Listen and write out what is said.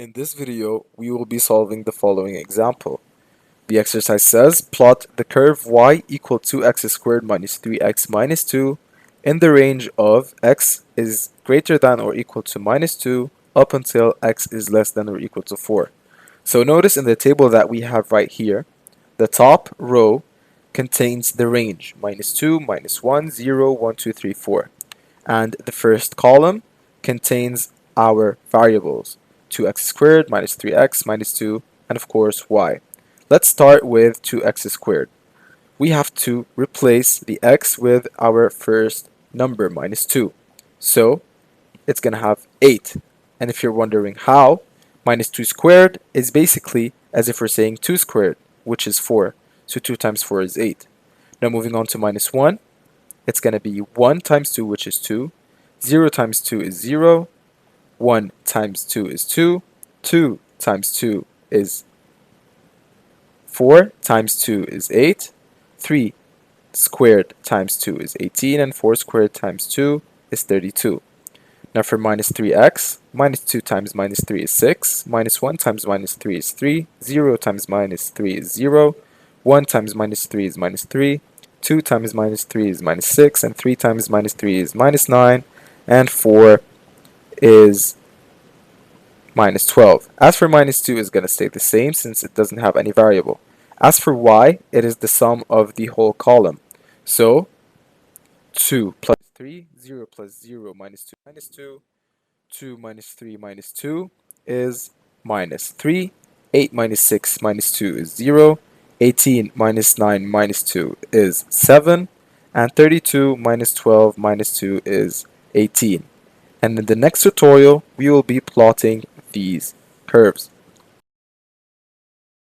In this video, we will be solving the following example. The exercise says, plot the curve y equal to x squared minus 3x minus 2 in the range of x is greater than or equal to minus 2 up until x is less than or equal to 4. So notice in the table that we have right here, the top row contains the range minus 2, minus 1, 0, 1, 2, 3, 4. And the first column contains our variables 2x squared minus 3x minus 2 and of course y. Let's start with 2x squared. We have to replace the x with our first number minus 2. So it's going to have 8. And if you're wondering how, minus 2 squared is basically as if we're saying 2 squared, which is 4. So 2 times 4 is 8. Now moving on to minus 1, it's going to be 1 times 2, which is 2. 0 times 2 is 0. 1 times 2 is 2. 2 times 2 is 4 times 2 is 8. 3 squared times 2 is 18. And 4 squared times 2 is 32. Now for minus 3x, minus 2 times minus 3 is 6. Minus 1 times minus 3 is 3. 0 times minus 3 is 0. 1 times minus 3 is minus 3. 2 times minus 3 is minus 6. And 3 times minus 3 is minus 9. And 4 is minus 12. As for minus 2 is going to stay the same since it doesn't have any variable. As for y, it is the sum of the whole column. So 2 plus 3, 0 plus 0 minus 2 minus 2, 2 minus 3 minus 2 is minus 3, 8 minus 6 minus 2 is 0, 18 minus 9 minus 2 is 7, and 32 minus 12 minus 2 is 18. And in the next tutorial, we will be plotting these curves.